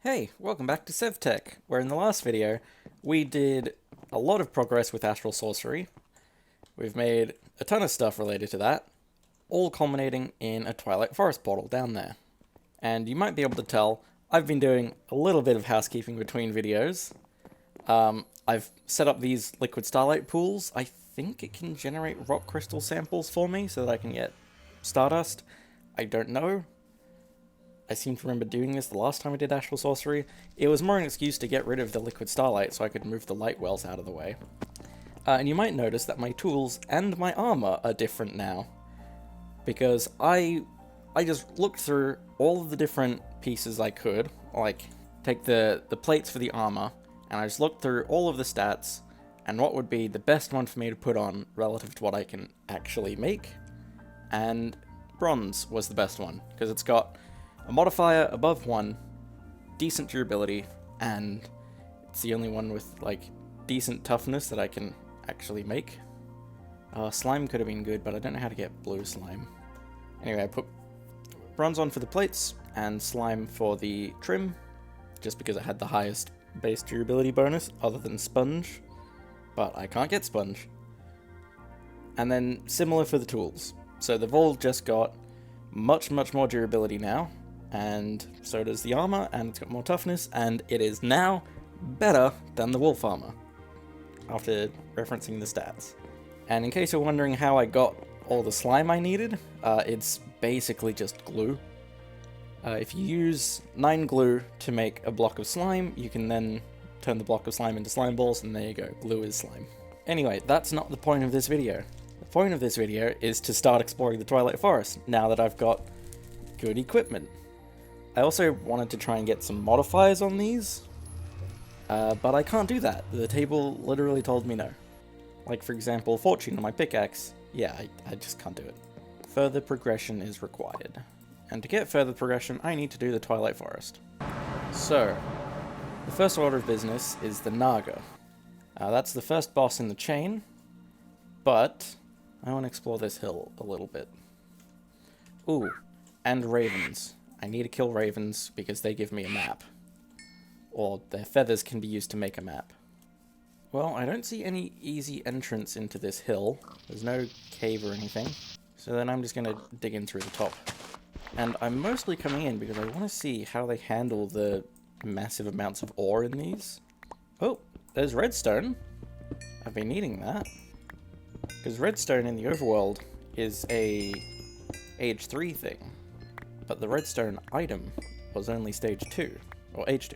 Hey, welcome back to Sevtech, where in the last video we did a lot of progress with astral sorcery. We've made a ton of stuff related to that, all culminating in a Twilight Forest portal down there. And you might be able to tell, I've been doing a little bit of housekeeping between videos. I've set up these liquid starlight pools. I think it can generate rock crystal samples for me so that I can get stardust. I don't know. I seem to remember doing this the last time I did astral sorcery. It was more an excuse to get rid of the liquid starlight so I could move the light wells out of the way. And you might notice that my tools and my armor are different now. Because I just looked through all of the different pieces I could, like take the plates for the armor, and I just looked through all of the stats and what would be the best one for me to put on relative to what I can actually make. And bronze was the best one, because it's got a modifier above 1, decent durability, and it's the only one with, like, decent toughness that I can actually make. Slime could have been good, but I don't know how to get blue slime. Anyway, I put bronze on for the plates, and slime for the trim, just because it had the highest base durability bonus, other than sponge, but I can't get sponge. And then similar for the tools. So they've all just got much more durability now, and so does the armor, and it's got more toughness, and it is now better than the wolf armor, after referencing the stats. And in case you're wondering how I got all the slime I needed, it's basically just glue. If you use 9 glue to make a block of slime, you can then turn the block of slime into slime balls, and there you go, glue is slime. Anyway, that's not the point of this video. The point of this video is to start exploring the Twilight Forest, now that I've got good equipment. I also wanted to try and get some modifiers on these, but I can't do that. The table literally told me no. Like, for example, fortune on my pickaxe. Yeah, I just can't do it. Further progression is required. And to get further progression, I need to do the Twilight Forest. So, the first order of business is the Naga. That's the first boss in the chain, but I want to explore this hill a little bit. Ooh, and ravens. I need to kill ravens because they give me a map. Or their feathers can be used to make a map. Well, I don't see any easy entrance into this hill. There's no cave or anything. So then I'm just going to dig in through the top. And I'm mostly coming in because I want to see how they handle the massive amounts of ore in these. Oh, there's redstone. I've been needing that. Because redstone in the overworld is a age 3 thing. But the redstone item was only stage 2, or age 2.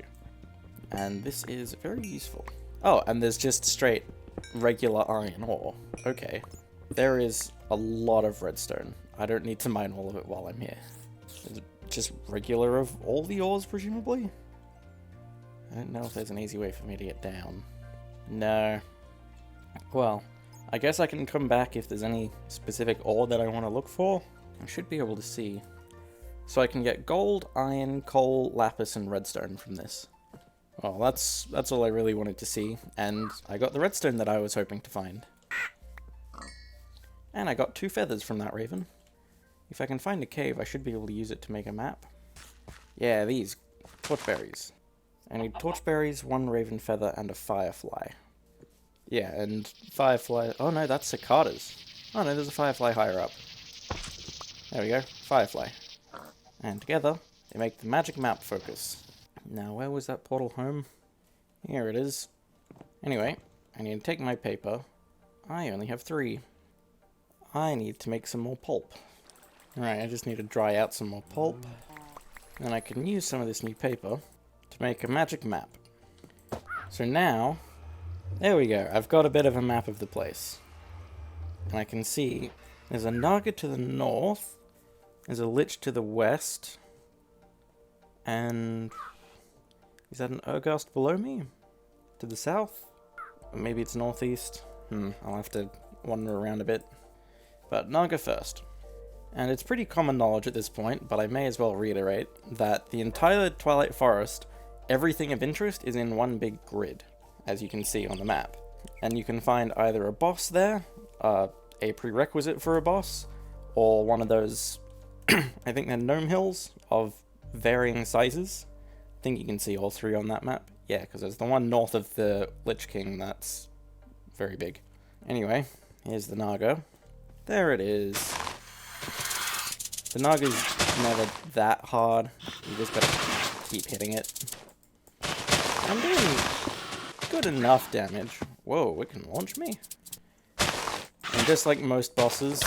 And this is very useful. Oh, and there's just straight regular iron ore. Okay. There is a lot of redstone. I don't need to mine all of it while I'm here. Is it just regular of all the ores, presumably? I don't know if there's an easy way for me to get down. No. Well, I guess I can come back if there's any specific ore that I want to look for. I should be able to see. So I can get gold, iron, coal, lapis, and redstone from this. Well, that's all I really wanted to see, and I got the redstone that I was hoping to find. And I got 2 feathers from that raven. If I can find a cave, I should be able to use it to make a map. Yeah, these. Torchberries. I need torchberries, 1 raven feather, and a firefly. Yeah, and firefly... Oh no, that's cicadas. Oh no, there's a firefly higher up. There we go, firefly. And together, they make the magic map focus. Now, where was that portal home? Here it is. Anyway, I need to take my paper. I only have 3. I need to make some more pulp. Alright, I just need to dry out some more pulp. And I can use some of this new paper to make a magic map. So now, there we go. I've got a bit of a map of the place. And I can see there's a Naga to the north. There's a Lich to the west. And is that an Urgast below me? To the south? Or maybe it's northeast? I'll have to wander around a bit. But Naga first. And it's pretty common knowledge at this point, but I may as well reiterate, that the entire Twilight Forest, everything of interest is in one big grid, as you can see on the map. And you can find either a boss there, a prerequisite for a boss, or one of those, I think they're gnome hills of varying sizes, think you can see all three on that map. Yeah, because there's the one north of the Lich King that's very big. Anyway, here's the Naga. There it is. The Naga's never that hard. You just gotta keep hitting it. I'm doing good enough damage. Whoa, it can launch me? And just like most bosses,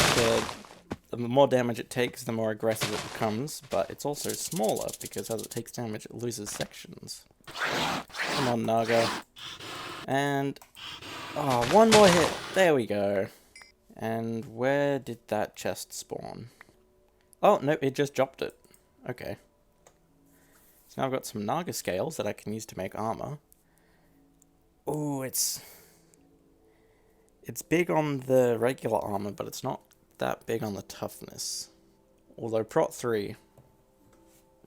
the more damage it takes, the more aggressive it becomes, but it's also smaller, because as it takes damage, it loses sections. Come on, Naga. And... oh, one more hit! There we go. And where did that chest spawn? Oh, no, it just dropped it. Okay. So now I've got some Naga scales that I can use to make armor. Ooh, it's big on the regular armor, but it's not that big on the toughness. Although Prot 3,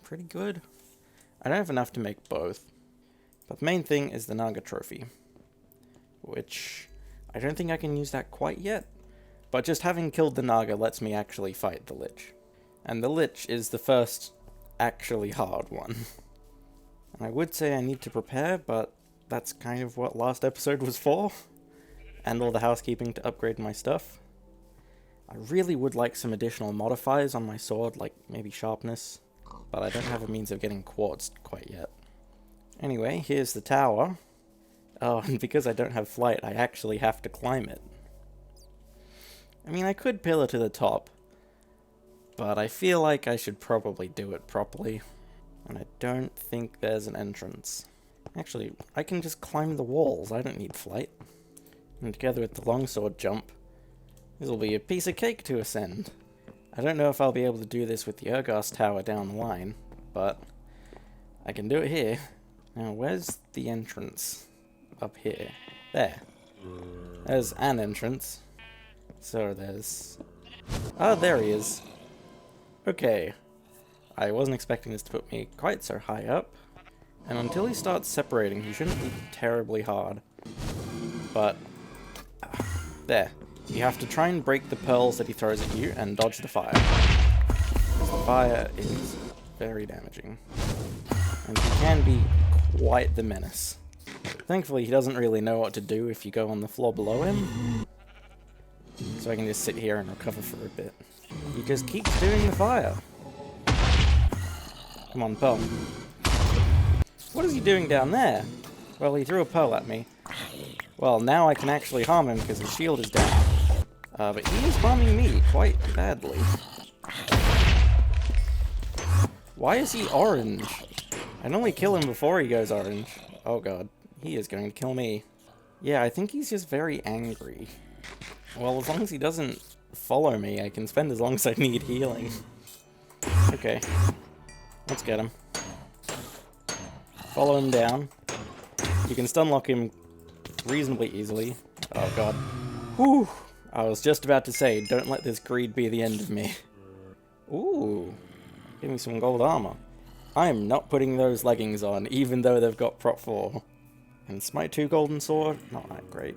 pretty good. I don't have enough to make both. But the main thing is the Naga trophy, which I don't think I can use that quite yet. But just having killed the Naga lets me actually fight the Lich. And the Lich is the first actually hard one. And I would say I need to prepare, but that's kind of what last episode was for. And all the housekeeping to upgrade my stuff. I really would like some additional modifiers on my sword, like maybe sharpness. But I don't have a means of getting quartz quite yet. Anyway, here's the tower. Oh, and because I don't have flight, I actually have to climb it. I mean, I could pillar to the top, but I feel like I should probably do it properly. And I don't think there's an entrance. Actually, I can just climb the walls, I don't need flight. And together with the longsword jump, this will be a piece of cake to ascend. I don't know if I'll be able to do this with the Urgast tower down the line, but I can do it here. Now, where's the entrance? Up here. There. There's an entrance. So there's... oh, there he is. Okay. I wasn't expecting this to put me quite so high up. And until he starts separating, he shouldn't be terribly hard. But... there. You have to try and break the pearls that he throws at you and dodge the fire. Because the fire is very damaging. And he can be quite the menace. Thankfully, he doesn't really know what to do if you go on the floor below him. So I can just sit here and recover for a bit. He just keeps doing the fire. Come on, Pearl. What is he doing down there? Well, he threw a pearl at me. Well, now I can actually harm him because his shield is down. But he is harming me quite badly. Why is he orange? I normally kill him before he goes orange. Oh god, he is going to kill me. Yeah, I think he's just very angry. Well, as long as he doesn't follow me, I can spend as long as I need healing. Okay, let's get him. Follow him down. You can stunlock him reasonably easily. Oh god. Whew! I was just about to say, don't let this greed be the end of me. Ooh, give me some gold armor. I am not putting those leggings on, even though they've got Prot 4. And Smite 2 Golden Sword, not that great.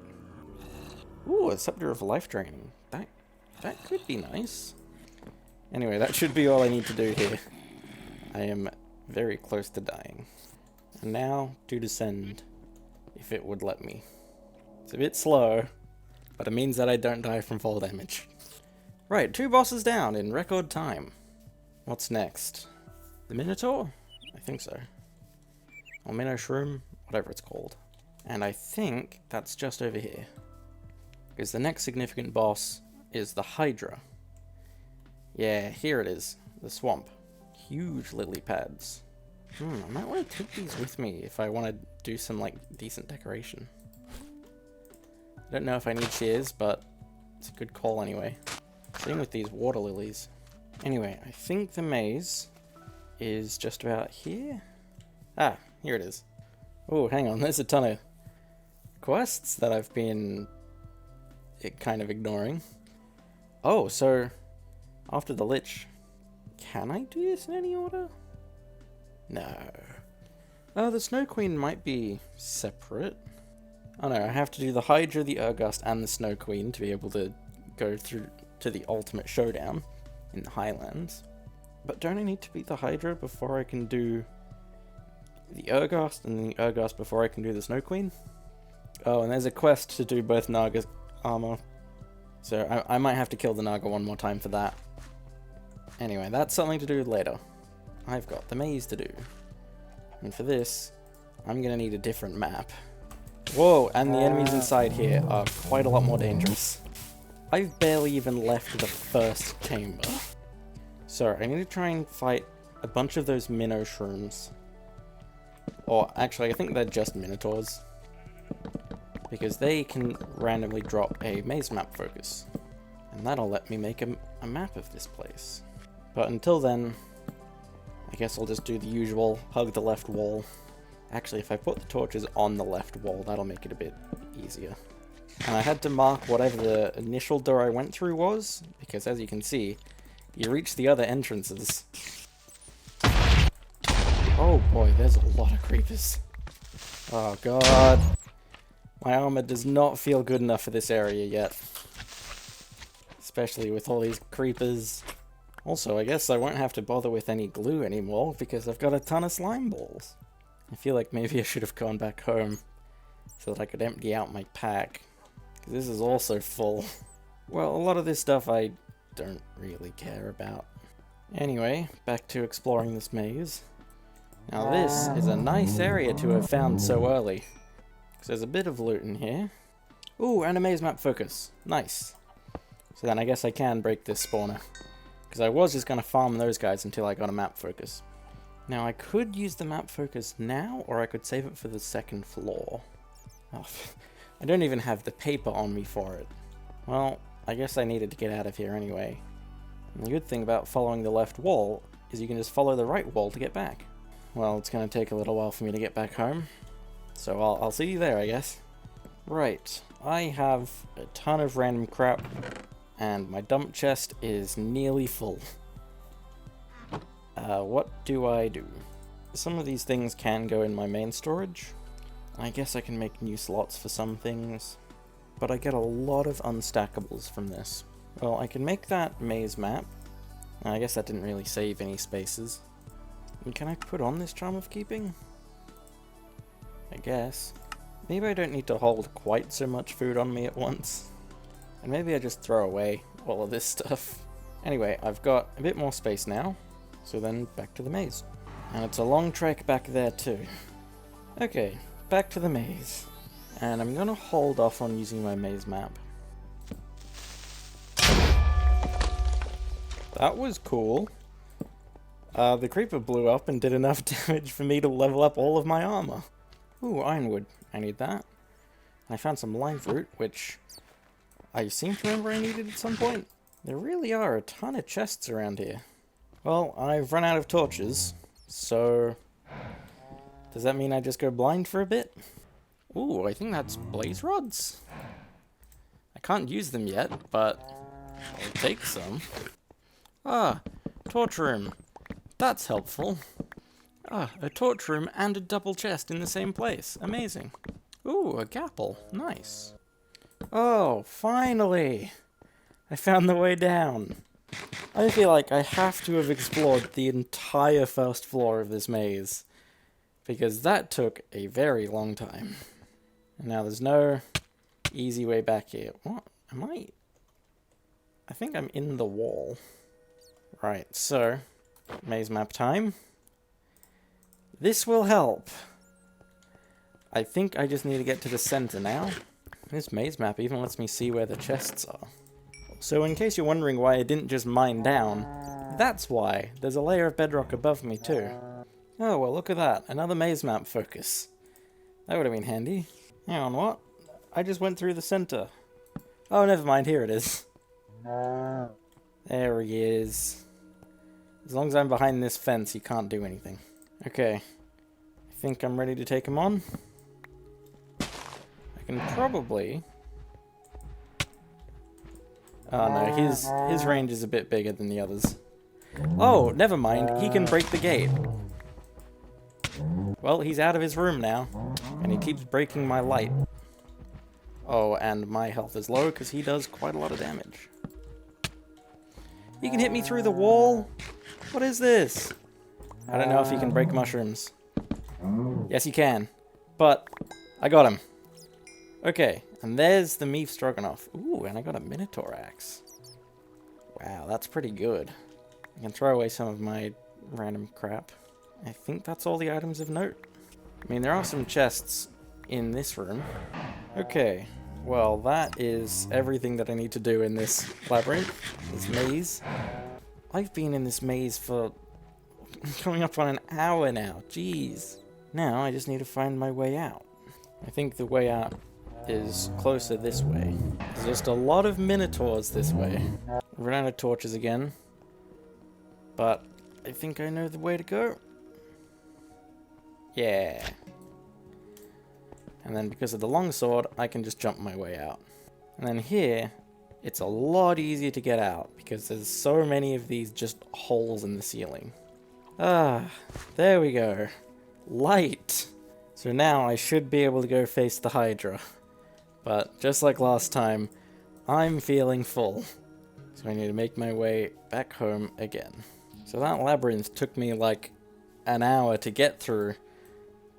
Ooh, a Scepter of Life Draining. That could be nice. Anyway, that should be all I need to do here. I am very close to dying. And now, to descend, if it would let me. It's a bit slow, but it means that I don't die from fall damage. Right, 2 bosses down in record time. What's next? The Minotaur? I think so. Or Minnow Shroom, whatever it's called. And I think that's just over here. Because the next significant boss is the Hydra. Yeah, here it is. The swamp. Huge lily pads. I might want to take these with me if I want to do some, like, decent decoration. I don't know if I need shears, but it's a good call anyway. Same with these water lilies. Anyway, I think the maze is just about here. Ah, here it is. Oh, hang on, there's a ton of quests that I've been kind of ignoring. Oh, so after the Lich, can I do this in any order? No. Oh, the Snow Queen might be separate. Oh no, I have to do the Hydra, the Urgast, and the Snow Queen to be able to go through to the ultimate showdown in the Highlands. But don't I need to beat the Hydra before I can do the Urgast, and then the Urgast before I can do the Snow Queen. Oh, and there's a quest to do both Naga's armor. So I might have to kill the Naga one more time for that. Anyway, that's something to do later. I've got the maze to do. And for this, I'm gonna need a different map. Whoa, and the enemies inside here are quite a lot more dangerous. I've barely even left the first chamber. So, I need to try and fight a bunch of those minnow shrooms. Or, actually, I think they're just minotaurs. Because they can randomly drop a maze map focus. And that'll let me make a map of this place. But until then, I guess I'll just do the usual, hug the left wall. Actually, if I put the torches on the left wall, that'll make it a bit easier. And I had to mark whatever the initial door I went through was, because as you can see, you reach the other entrances. Oh boy, there's a lot of creepers. Oh god. My armor does not feel good enough for this area yet. Especially with all these creepers. Also, I guess I won't have to bother with any glue anymore, because I've got a ton of slime balls. I feel like maybe I should have gone back home, so that I could empty out my pack. Because this is also full. Well, a lot of this stuff I don't really care about. Anyway, back to exploring this maze. Now this is a nice area to have found so early. Because there's a bit of loot in here. Ooh, and a maze map focus. Nice. So then I guess I can break this spawner. Because I was just going to farm those guys until I got a map focus. Now I could use the map focus now, or I could save it for the second floor. Oh, I don't even have the paper on me for it. Well, I guess I needed to get out of here anyway. And the good thing about following the left wall is you can just follow the right wall to get back. Well, it's going to take a little while for me to get back home. So I'll see you there, I guess. Right, I have a ton of random crap, and my dump chest is nearly full. What do I do? Some of these things can go in my main storage. I guess I can make new slots for some things. But I get a lot of unstackables from this. Well, I can make that maze map. I guess that didn't really save any spaces. And can I put on this Charm of Keeping? I guess. Maybe I don't need to hold quite so much food on me at once. And maybe I just throw away all of this stuff. Anyway, I've got a bit more space now. So then, back to the maze. And it's a long trek back there too. Okay, back to the maze. And I'm gonna hold off on using my maze map. That was cool. The creeper blew up and did enough damage for me to level up all of my armor. Ooh, ironwood. I need that. I found some live root, which I seem to remember I needed at some point. There really are a ton of chests around here. Well, I've run out of torches, so does that mean I just go blind for a bit? Ooh, I think that's blaze rods. I can't use them yet, but I'll take some. Ah, torch room. That's helpful. Ah, a torch room and a double chest in the same place. Amazing. Ooh, a gapple. Nice. Oh, finally! I found the way down. I feel like I have to have explored the entire first floor of this maze, because that took a very long time. And now there's no easy way back here. What? Am I? I think I'm in the wall. Right, so, maze map time. This will help. I think I just need to get to the center now. This maze map even lets me see where the chests are. So in case you're wondering why I didn't just mine down, that's why. There's a layer of bedrock above me too. Oh, well look at that. Another maze map focus. That would have been handy. Hang on, what? I just went through the center. Oh, never mind. Here it is. There he is. As long as I'm behind this fence, he can't do anything. Okay. I think I'm ready to take him on. I can probably... Oh no, his range is a bit bigger than the others. Oh, never mind. He can break the gate. Well, he's out of his room now. And he keeps breaking my light. Oh, and my health is low because he does quite a lot of damage. He can hit me through the wall? What is this? I don't know if he can break mushrooms. Yes, you can. But I got him. Okay, and there's the meat stroganoff. Ooh, and I got a minotaur axe. Wow, that's pretty good. I can throw away some of my random crap. I think that's all the items of note. I mean, there are some chests in this room. Okay, well, that is everything that I need to do in this labyrinth, this maze. I've been in this maze for coming up on an hour now, jeez. Now I just need to find my way out. I think the way out is closer this way. There's just a lot of minotaurs this way. I've run out of torches again, but I think I know the way to go. Yeah. And then because of the longsword, I can just jump my way out. And then here, it's a lot easier to get out because there's so many of these just holes in the ceiling. Ah, there we go. Light. So now I should be able to go face the Hydra. But just like last time, I'm feeling full. So I need to make my way back home again. So that labyrinth took me like an hour to get through,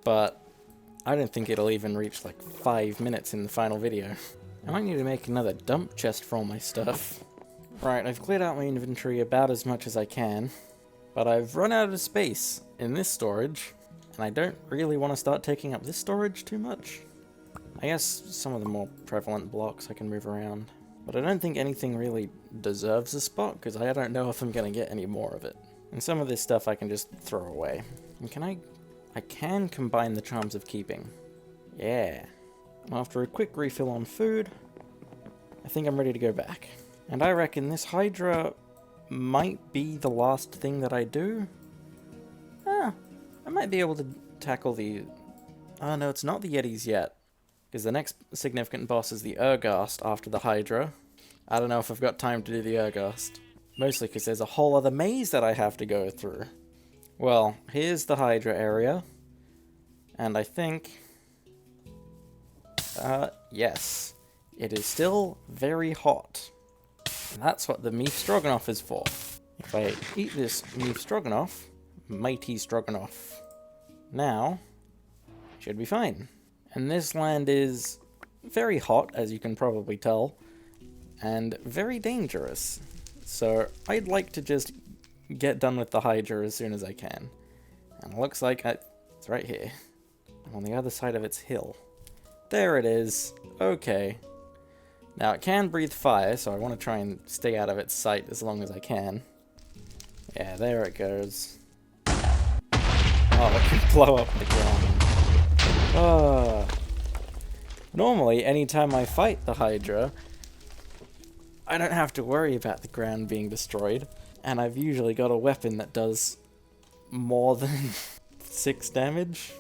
but I don't think it'll even reach like 5 minutes in the final video. I might need to make another dump chest for all my stuff. Right, I've cleared out my inventory about as much as I can, but I've run out of space in this storage, and I don't really want to start taking up this storage too much. I guess some of the more prevalent blocks I can move around, but I don't think anything really deserves a spot, because I don't know if I'm going to get any more of it. And some of this stuff I can just throw away. And I can combine the charms of keeping. Yeah. After a quick refill on food, I think I'm ready to go back. And I reckon this Hydra might be the last thing that I do. I might be able to tackle the... Oh no, it's not the Yetis yet. Because the next significant boss is the Urghast after the Hydra. I don't know if I've got time to do the Urghast. Mostly because there's a whole other maze that I have to go through. Well, here's the Hydra area. And I think... yes. It is still very hot. And that's what the meat stroganoff is for. If I eat this meat stroganoff, mighty stroganoff, now, should be fine. And this land is very hot, as you can probably tell, and very dangerous. So I'd like to just get done with the Hydra as soon as I can. And it looks like it's right here. I'm on the other side of its hill. There it is. Okay. Now it can breathe fire, so I want to try and stay out of its sight as long as I can. Yeah, there it goes. Oh, it can blow up the ground. Oh. Normally, anytime I fight the Hydra, I don't have to worry about the ground being destroyed. And I've usually got a weapon that does more than 6 damage.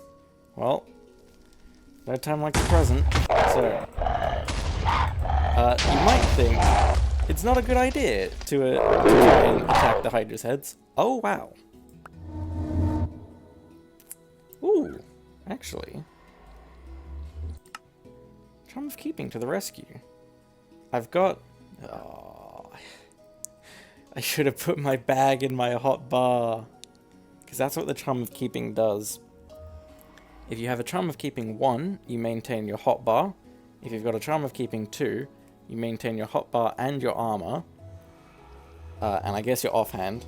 Well, no time like the present. So, you might think it's not a good idea to try and attack the Hydra's heads. Oh, wow. Ooh, actually. Charm of Keeping to the rescue. I've got... Oh, I should have put my bag in my hot bar. Because that's what the Charm of Keeping does. If you have a Charm of Keeping 1, you maintain your hot bar. If you've got a Charm of Keeping 2, you maintain your hot bar and your armor. And I guess your offhand.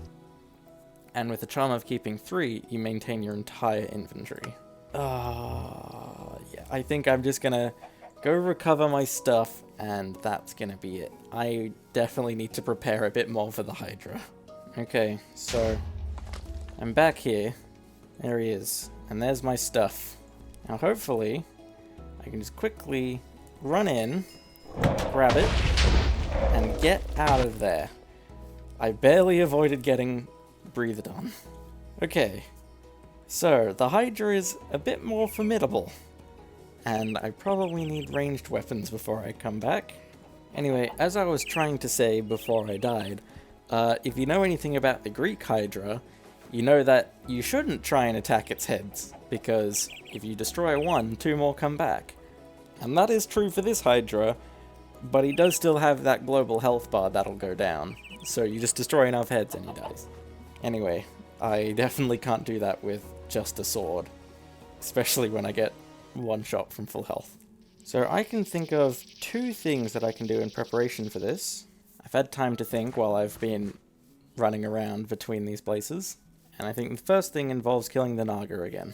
And with the Charm of Keeping 3, you maintain your entire inventory. Yeah, I think I'm just gonna go recover my stuff, and that's gonna be it. I definitely need to prepare a bit more for the Hydra. Okay, so I'm back here. There he is. And there's my stuff. Now hopefully, I can just quickly run in, grab it, and get out of there. I barely avoided getting breathed on. Okay, so the Hydra is a bit more formidable, and I probably need ranged weapons before I come back. Anyway, as I was trying to say before I died, if you know anything about the Greek Hydra, you know that you shouldn't try and attack its heads, because if you destroy one, 2 more come back. And that is true for this Hydra, but he does still have that global health bar that'll go down. So you just destroy enough heads and he dies. Anyway, I definitely can't do that with just a sword. especially when I get one shot from full health. So I can think of 2 things that I can do in preparation for this. I've had time to think while I've been running around between these places, and I think the first thing involves killing the Naga again.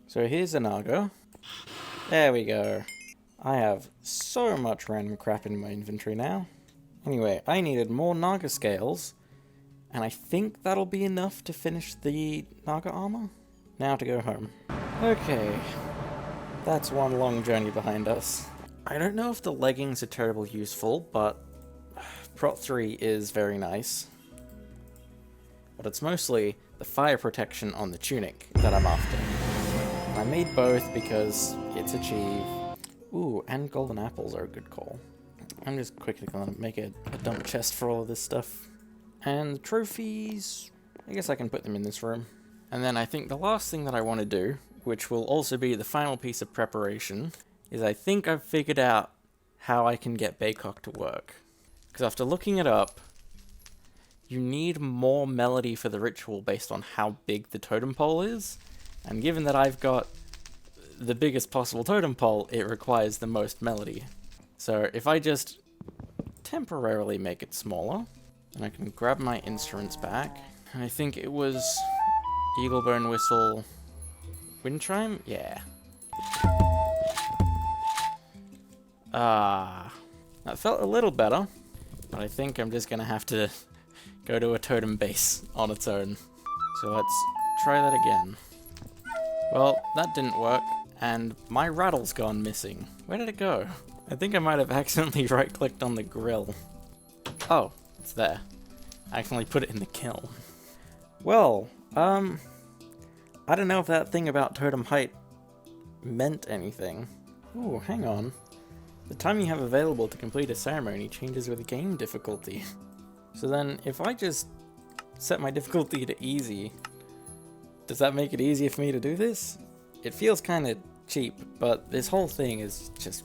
So here's a Naga. There we go. I have so much random crap in my inventory now. Anyway, I needed more Naga scales, and I think that'll be enough to finish the Naga armor. Now to go home. Okay, that's one long journey behind us. I don't know if the leggings are terribly useful, but Prot 3 is very nice. But it's mostly the fire protection on the tunic that I'm after. I made both because it's cheap. Ooh, and golden apples are a good call. I'm just quickly gonna make a dump chest for all of this stuff. And the trophies, I guess I can put them in this room. And then I think the last thing that I want to do, which will also be the final piece of preparation, is I think I've figured out how I can get Baycock to work. Because after looking it up, you need more melody for the ritual based on how big the totem pole is. And given that I've got the biggest possible totem pole, it requires the most melody. So if I just temporarily make it smaller, and I can grab my instruments back, and I think it was Eagle Bone Whistle, Wind Chime? Yeah. That felt a little better, but I think I'm just gonna have to go to a totem base on its own. So let's try that again. Well, that didn't work, and my rattle's gone missing. Where did it go? I think I might have accidentally right-clicked on the grill. Oh, it's there. I accidentally put it in the kiln. Well, I don't know if that thing about totem height meant anything. Ooh, hang on. The time you have available to complete a ceremony changes with game difficulty. So then, if I just set my difficulty to easy, does that make it easier for me to do this? It feels kind of cheap, but this whole thing is just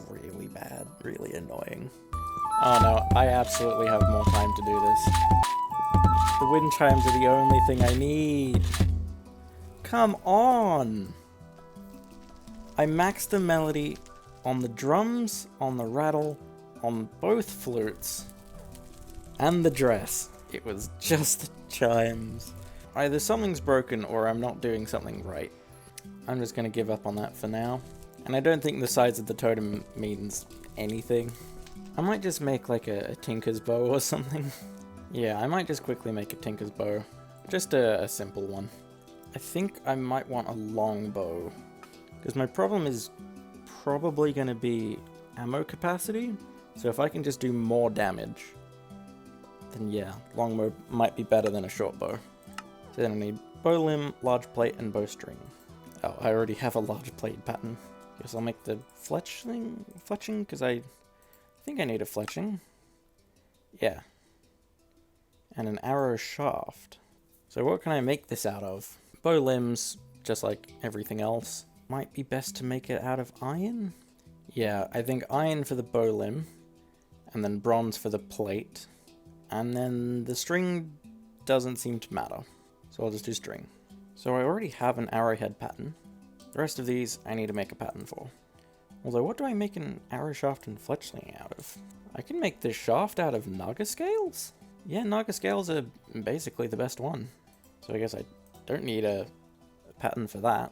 really bad, really annoying. Oh no, I absolutely have more time to do this. The wind chimes are the only thing I need. Come on! I maxed the melody on the drums, on the rattle, on both flutes, and the dress. It was just the chimes. Either something's broken or I'm not doing something right. I'm just gonna give up on that for now. And I don't think the size of the totem means anything. I might just make like a Tinker's Bow or something. Yeah, I might just quickly make a Tinker's Bow. Just a simple one. I think I might want a long bow. Because my problem is probably going to be ammo capacity. So if I can just do more damage, then yeah, longbow might be better than a short bow. So then I need bow limb, large plate, and bowstring. Oh, I already have a large plate pattern. Guess I'll make the fletching, because I think I need a fletching. Yeah. And an arrow shaft. So what can I make this out of? Bow limbs, just like everything else. Might be best to make it out of iron? Yeah, I think iron for the bow limb, and then bronze for the plate. And then the string doesn't seem to matter, so I'll just do string. So I already have an arrowhead pattern. The rest of these I need to make a pattern for. Although what do I make an arrow shaft and fletchling out of? I can make this shaft out of Naga scales? Yeah, Naga scales are basically the best one. So I guess I don't need a pattern for that.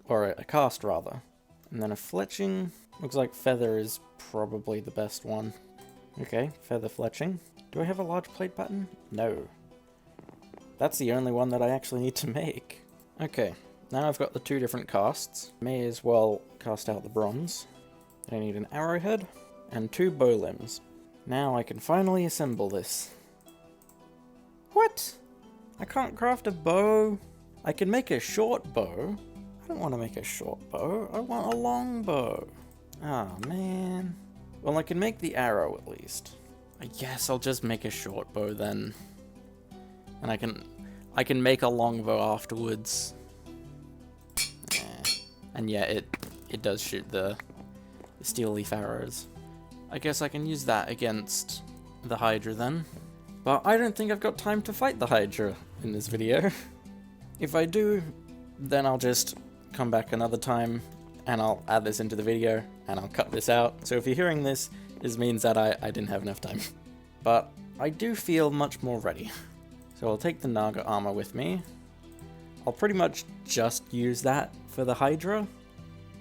Or a cast, rather. And then a fletching. Looks like feather is probably the best one. Okay, feather fletching. Do I have a large plate pattern? No. That's the only one that I actually need to make. Okay, now I've got the 2 different casts. May as well cast out the bronze. I need an arrowhead and 2 bow limbs. Now I can finally assemble this. What? I can't craft a bow? I can make a short bow. I don't want to make a short bow. I want a long bow. Oh, man. Well, I can make the arrow at least. I guess I'll just make a short bow then. And I can make a long bow afterwards. And yeah, it does shoot the steel leaf arrows. I guess I can use that against the Hydra then. But I don't think I've got time to fight the Hydra in this video. If I do, then I'll just come back another time and I'll add this into the video and I'll cut this out. So if you're hearing this, this means that I didn't have enough time. But I do feel much more ready. So I'll take the Naga armor with me. I'll pretty much just use that for the Hydra,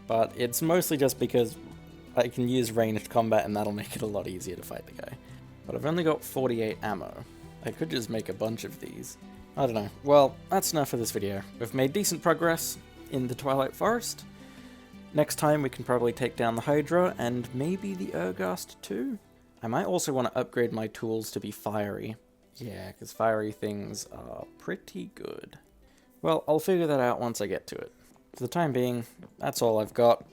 but it's mostly just because I can use ranged combat and that'll make it a lot easier to fight the guy. But I've only got 48 ammo. I could just make a bunch of these. I don't know. Well, that's enough for this video. We've made decent progress in the Twilight Forest. Next time we can probably take down the Hydra and maybe the Urghast too? I might also want to upgrade my tools to be fiery. Yeah, because fiery things are pretty good. Well, I'll figure that out once I get to it. For the time being, that's all I've got.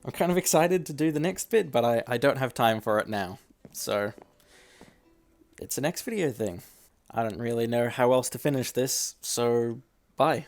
I'm kind of excited to do the next bit, but I don't have time for it now. So, it's a next video thing. I don't really know how else to finish this, so bye.